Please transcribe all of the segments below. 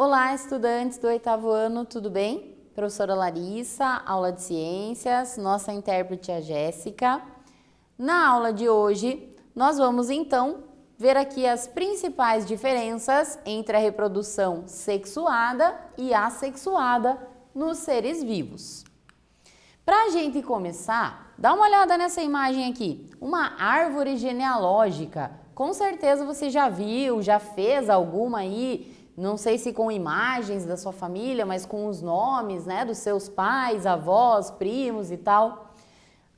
Olá, estudantes do 8º ano, tudo bem? Professora Larissa, aula de ciências, nossa intérprete é a Jéssica. Na aula de hoje, nós vamos então ver aqui as principais diferenças entre a reprodução sexuada e assexuada nos seres vivos. Para a gente começar, dá uma olhada nessa imagem aqui, uma árvore genealógica. Com certeza você já viu, já fez alguma aí, não sei se com imagens da sua família, mas com os nomes, né, dos seus pais, avós, primos e tal.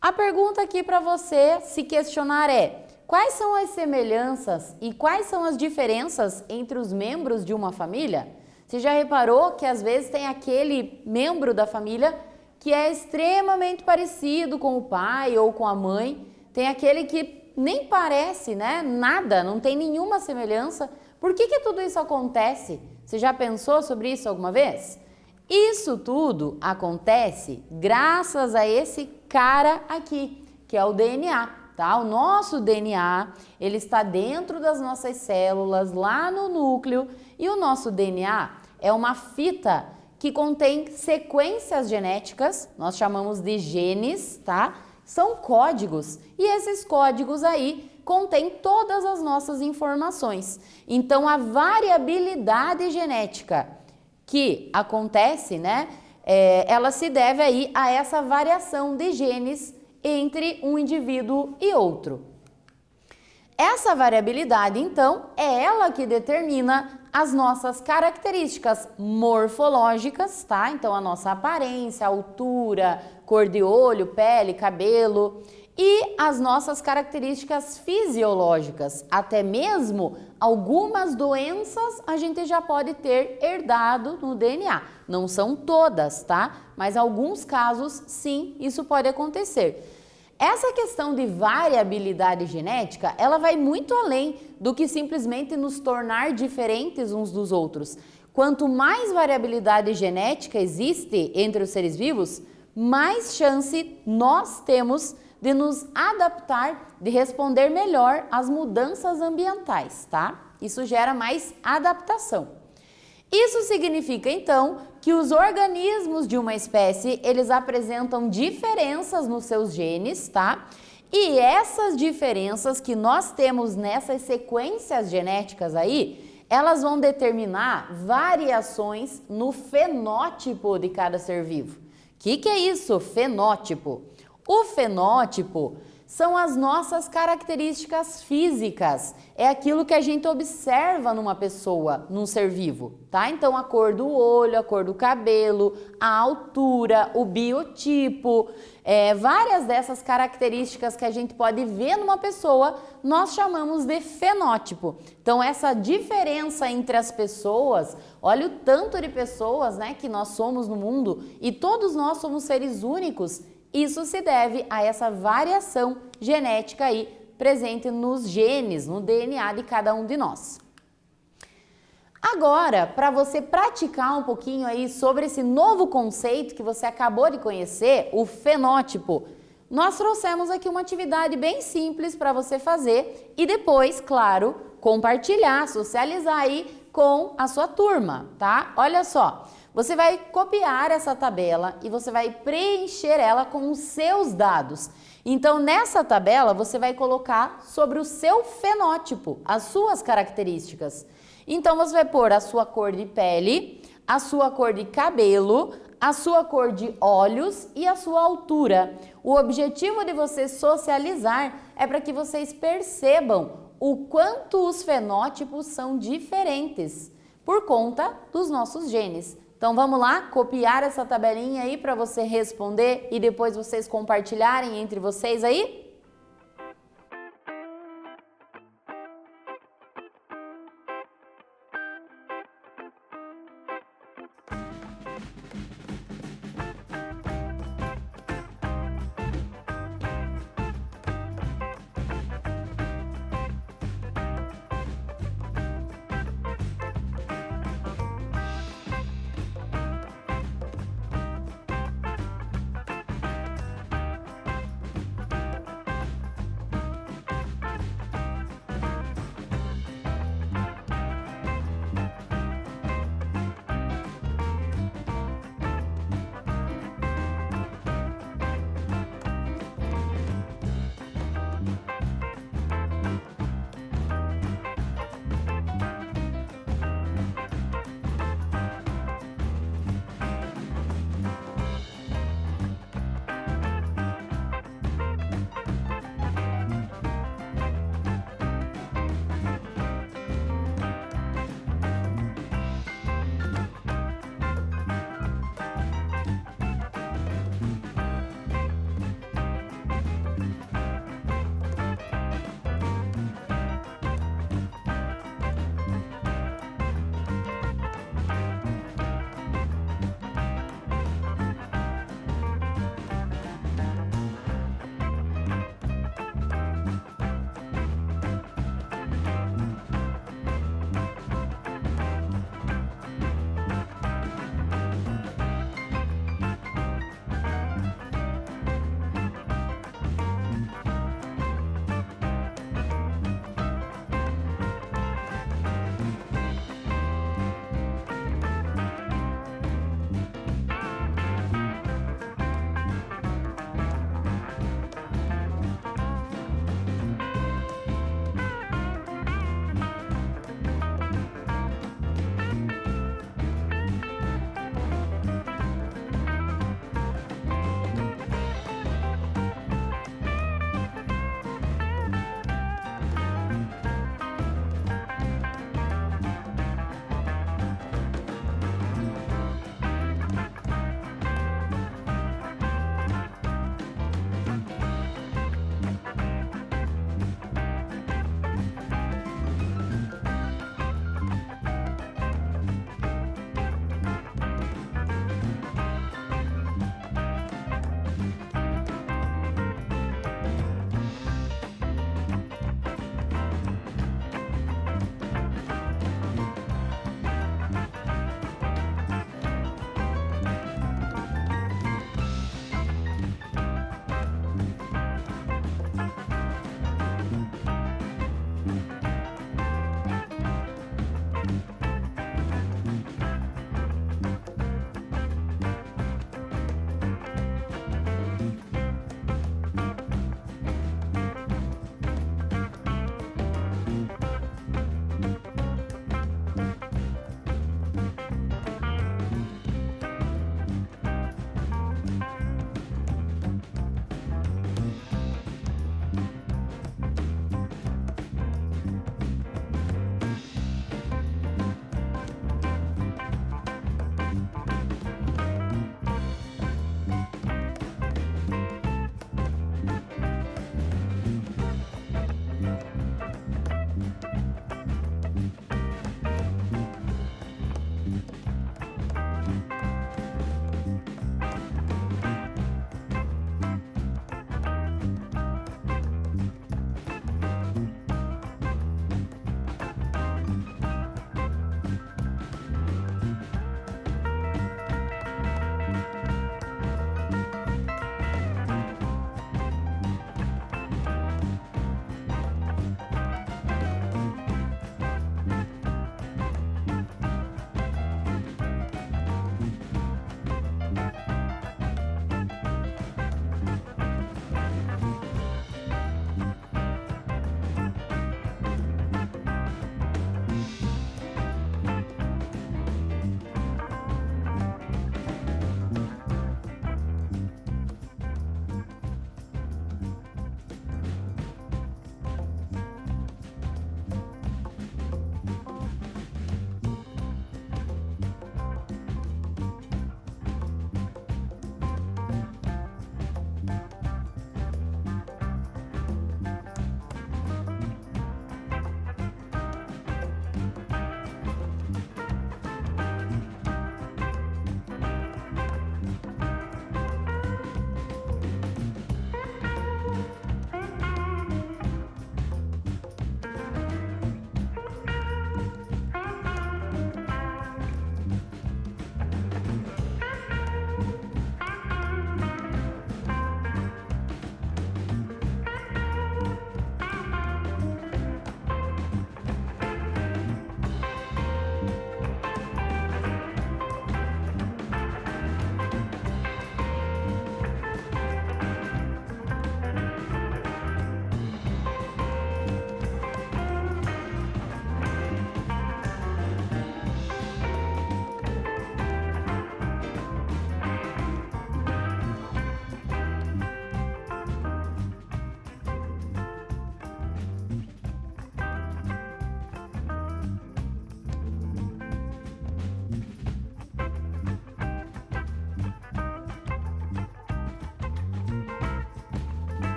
A pergunta aqui para você se questionar é: quais são as semelhanças e quais são as diferenças entre os membros de uma família? Você já reparou que às vezes tem aquele membro da família que é extremamente parecido com o pai ou com a mãe, tem aquele que nem parece, né, nada, não tem nenhuma semelhança. Por que tudo isso acontece? Você já pensou sobre isso alguma vez? Isso tudo acontece graças a esse cara aqui, que é o DNA, tá? O nosso DNA, ele está dentro das nossas células, lá no núcleo, e o nosso DNA é uma fita que contém sequências genéticas, nós chamamos de genes, tá? São códigos, e esses códigos aí contém todas as nossas informações. Então, a variabilidade genética que acontece, né, ela se deve aí a essa variação de genes entre um indivíduo e outro. Essa variabilidade, então, é ela que determina as nossas características morfológicas, tá? Então, a nossa aparência, altura, cor de olho, pele, cabelo, e as nossas características fisiológicas, até mesmo algumas doenças a gente já pode ter herdado no DNA. Não são todas, tá? Mas alguns casos, sim, isso pode acontecer. Essa questão de variabilidade genética, ela vai muito além do que simplesmente nos tornar diferentes uns dos outros. Quanto mais variabilidade genética existe entre os seres vivos, mais chance nós temos de nos adaptar, de responder melhor às mudanças ambientais, tá? Isso gera mais adaptação. Isso significa, então, que os organismos de uma espécie, eles apresentam diferenças nos seus genes, tá? E essas diferenças que nós temos nessas sequências genéticas aí, elas vão determinar variações no fenótipo de cada ser vivo. O que é isso, fenótipo? O fenótipo são as nossas características físicas, é aquilo que a gente observa numa pessoa, num ser vivo, tá? Então, a cor do olho, a cor do cabelo, a altura, o biotipo, várias dessas características que a gente pode ver numa pessoa, nós chamamos de fenótipo. Então, essa diferença entre as pessoas, olha o tanto de pessoas, né, que nós somos no mundo, e todos nós somos seres únicos. Isso se deve a essa variação genética aí presente nos genes, no DNA de cada um de nós. Agora, para você praticar um pouquinho aí sobre esse novo conceito que você acabou de conhecer, o fenótipo, nós trouxemos aqui uma atividade bem simples para você fazer e depois, claro, compartilhar, socializar aí com a sua turma, tá? Olha só. Você vai copiar essa tabela e você vai preencher ela com os seus dados. Então, nessa tabela, você vai colocar sobre o seu fenótipo, as suas características. Então, você vai pôr a sua cor de pele, a sua cor de cabelo, a sua cor de olhos e a sua altura. O objetivo de você socializar é para que vocês percebam o quanto os fenótipos são diferentes por conta dos nossos genes. Então vamos lá, copiar essa tabelinha aí para você responder e depois vocês compartilharem entre vocês aí?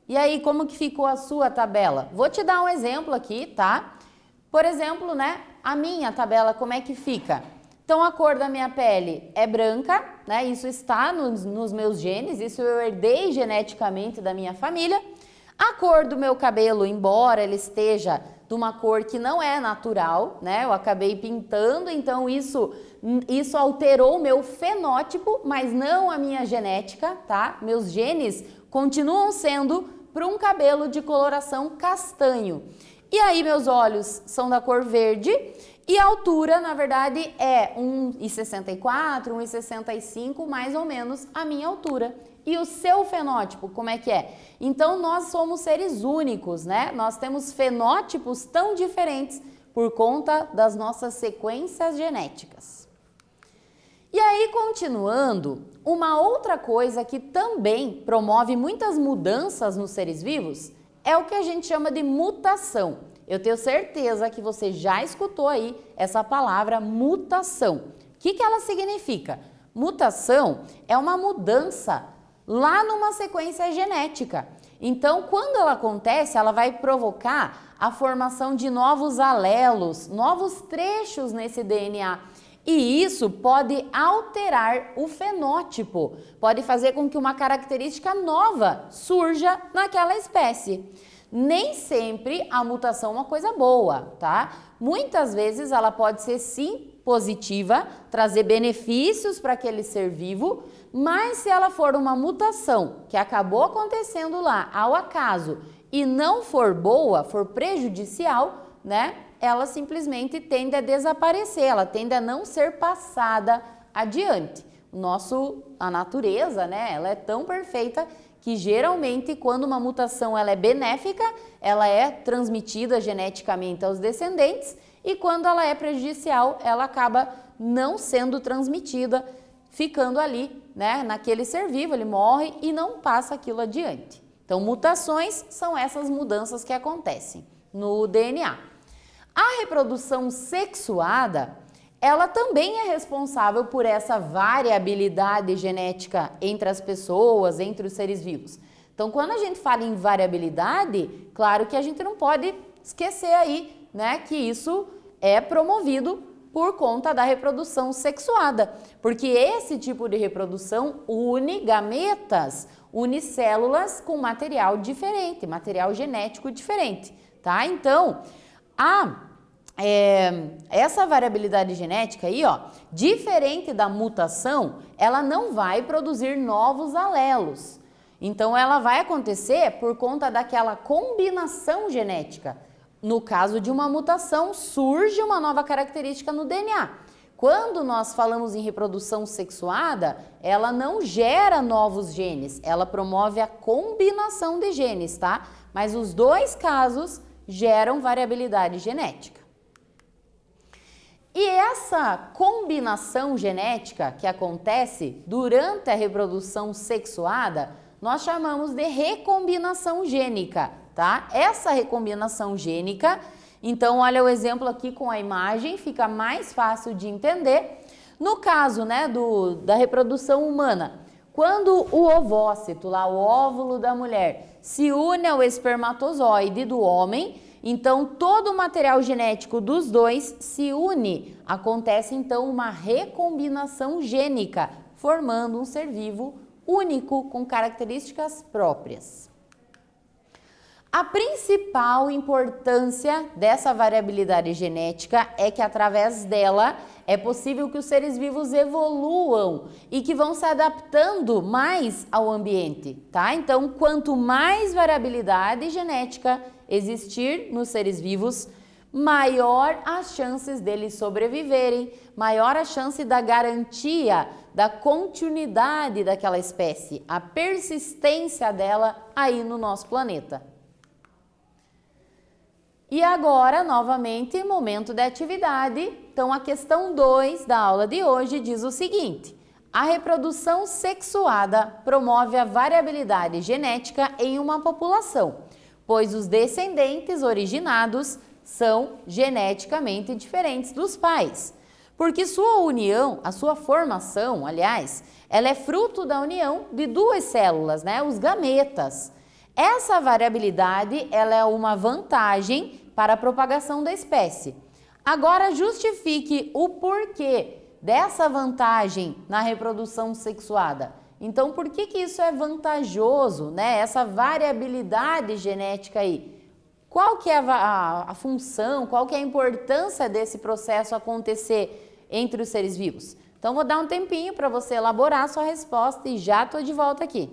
E aí, como que ficou a sua tabela? Vou te dar um exemplo aqui, tá? Por exemplo, né, a minha tabela, como é que fica? Então, a cor da minha pele é branca, né? Isso está nos meus genes, isso eu herdei geneticamente da minha família. A cor do meu cabelo, embora ele esteja de uma cor que não é natural, né? Eu acabei pintando, então isso alterou o meu fenótipo, mas não a minha genética, tá? Meus genes continuam sendo para um cabelo de coloração castanho. E aí meus olhos são da cor verde e a altura, na verdade, é 1,64, 1,65, mais ou menos a minha altura. E o seu fenótipo, como é que é? Então, nós somos seres únicos, né? Nós temos fenótipos tão diferentes por conta das nossas sequências genéticas. E aí, continuando, uma outra coisa que também promove muitas mudanças nos seres vivos é o que a gente chama de mutação. Eu tenho certeza que você já escutou aí essa palavra mutação. O que ela significa? Mutação é uma mudança lá numa sequência genética. Então, quando ela acontece, ela vai provocar a formação de novos alelos, novos trechos nesse DNA. E isso pode alterar o fenótipo, pode fazer com que uma característica nova surja naquela espécie. Nem sempre a mutação é uma coisa boa, tá? Muitas vezes ela pode ser sim positiva, trazer benefícios para aquele ser vivo, mas se ela for uma mutação que acabou acontecendo lá ao acaso e não for boa, for prejudicial, né? Ela simplesmente tende a desaparecer, ela tende a não ser passada adiante. A natureza, né? Ela é tão perfeita que geralmente quando uma mutação ela é benéfica, ela é transmitida geneticamente aos descendentes e quando ela é prejudicial, ela acaba não sendo transmitida, ficando ali, né, naquele ser vivo, ele morre e não passa aquilo adiante. Então, mutações são essas mudanças que acontecem no DNA. A reprodução sexuada, ela também é responsável por essa variabilidade genética entre as pessoas, entre os seres vivos. Então, quando a gente fala em variabilidade, claro que a gente não pode esquecer aí, né, que isso é promovido por conta da reprodução sexuada, porque esse tipo de reprodução une gametas, une células com material diferente, material genético diferente, tá? Então, essa variabilidade genética aí, ó, diferente da mutação, ela não vai produzir novos alelos. Então, ela vai acontecer por conta daquela combinação genética. No caso de uma mutação, surge uma nova característica no DNA. Quando nós falamos em reprodução sexuada, ela não gera novos genes, ela promove a combinação de genes, tá? Mas os dois casos geram variabilidade genética. E essa combinação genética que acontece durante a reprodução sexuada, nós chamamos de recombinação gênica, tá? Essa recombinação gênica, então olha o exemplo aqui com a imagem, fica mais fácil de entender. No caso, né, da reprodução humana, quando o ovócito, lá o óvulo da mulher, se une ao espermatozoide do homem, então todo o material genético dos dois se une. Acontece então uma recombinação gênica, formando um ser vivo único com características próprias. A principal importância dessa variabilidade genética é que através dela é possível que os seres vivos evoluam e que vão se adaptando mais ao ambiente, tá? Então, quanto mais variabilidade genética existir nos seres vivos, maior as chances deles sobreviverem, maior a chance da garantia da continuidade daquela espécie, a persistência dela aí no nosso planeta. E agora, novamente, momento de atividade. Então, a questão 2 da aula de hoje diz o seguinte: a reprodução sexuada promove a variabilidade genética em uma população, pois os descendentes originados são geneticamente diferentes dos pais. Porque sua união, a sua formação, aliás, ela é fruto da união de duas células, né? Os gametas. Essa variabilidade, ela é uma vantagem para a propagação da espécie. Agora, justifique o porquê dessa vantagem na reprodução sexuada. Então, por que isso é vantajoso, né? Essa variabilidade genética aí. Qual que é a função, qual que é a importância desse processo acontecer entre os seres vivos? Então, vou dar um tempinho para você elaborar a sua resposta e já estou de volta aqui.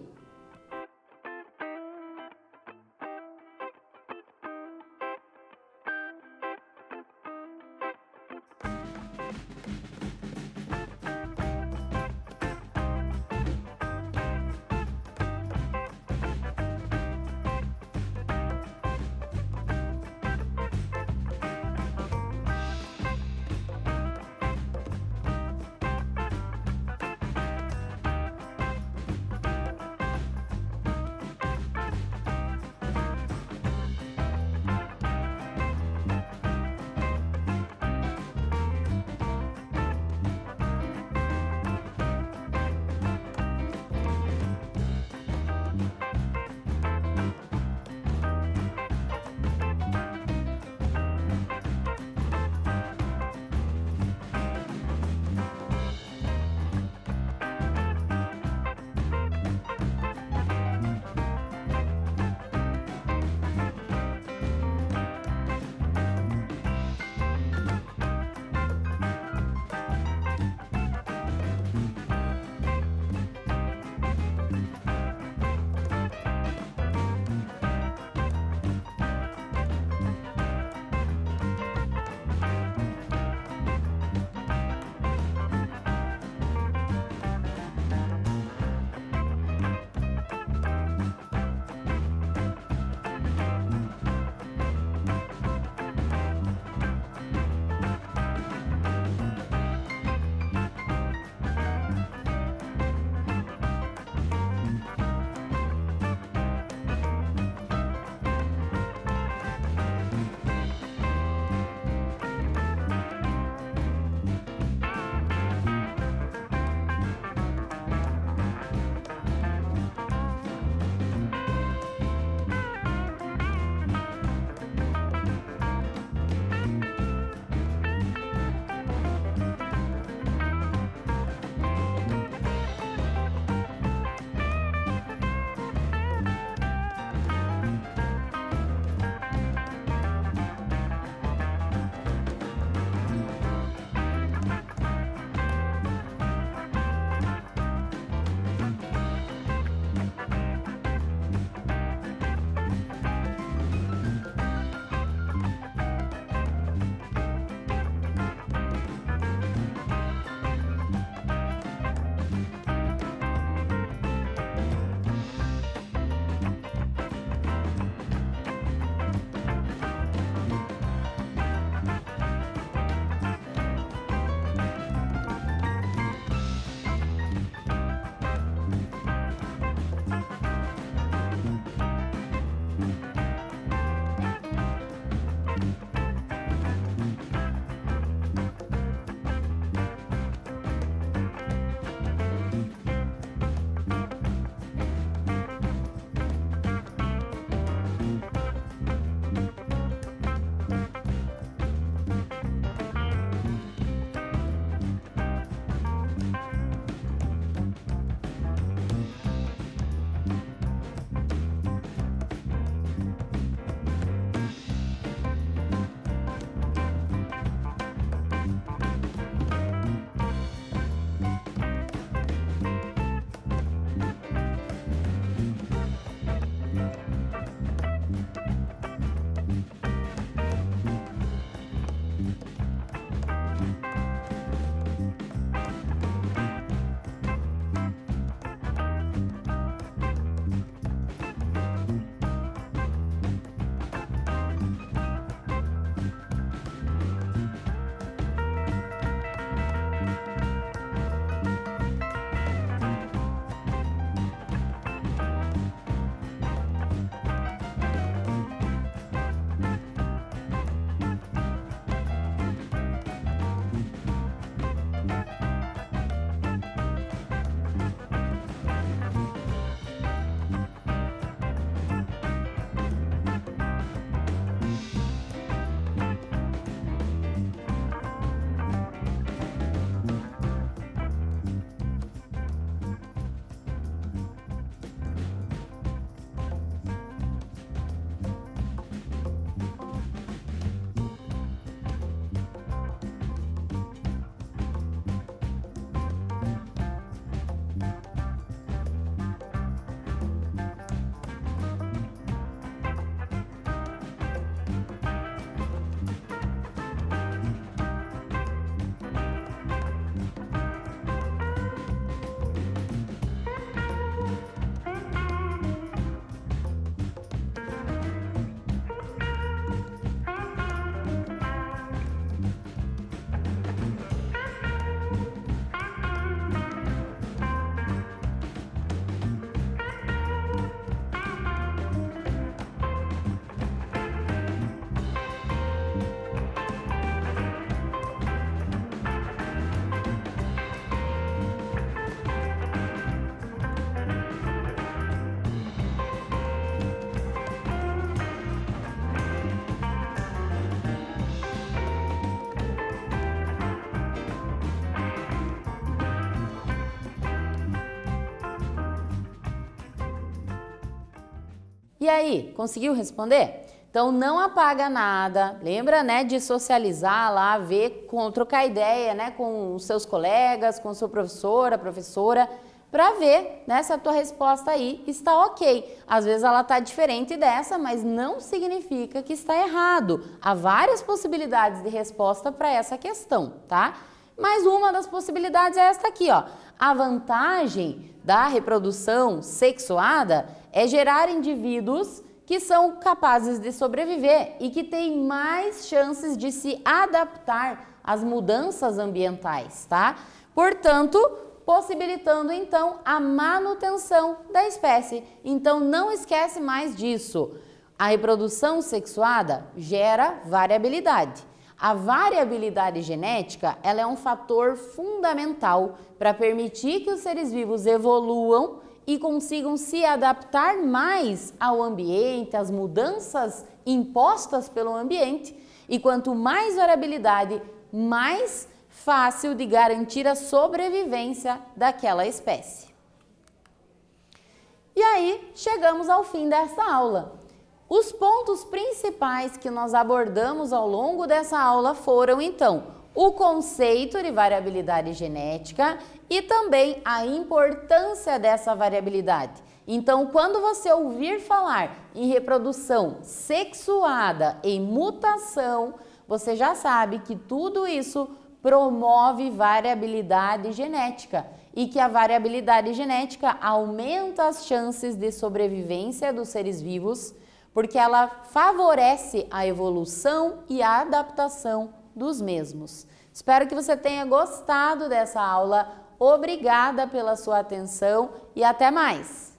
E aí, conseguiu responder? Então, não apaga nada, lembra, né, de socializar lá, ver, trocar ideia, né, com os seus colegas, com o seu professor, a professora, para ver, né, se a tua resposta aí está ok. Às vezes ela está diferente dessa, mas não significa que está errado. Há várias possibilidades de resposta para essa questão, tá? Mas uma das possibilidades é esta aqui, ó. A vantagem da reprodução sexuada é gerar indivíduos que são capazes de sobreviver e que têm mais chances de se adaptar às mudanças ambientais, tá? Portanto, possibilitando então a manutenção da espécie. Então, não esquece mais disso. A reprodução sexuada gera variabilidade. A variabilidade genética, ela é um fator fundamental para permitir que os seres vivos evoluam e consigam se adaptar mais ao ambiente, às mudanças impostas pelo ambiente. E quanto mais variabilidade, mais fácil de garantir a sobrevivência daquela espécie. E aí, chegamos ao fim dessa aula. Os pontos principais que nós abordamos ao longo dessa aula foram, então, o conceito de variabilidade genética e também a importância dessa variabilidade. Então, quando você ouvir falar em reprodução sexuada, em mutação, você já sabe que tudo isso promove variabilidade genética e que a variabilidade genética aumenta as chances de sobrevivência dos seres vivos, porque ela favorece a evolução e a adaptação dos mesmos. Espero que você tenha gostado dessa aula. Obrigada pela sua atenção e até mais!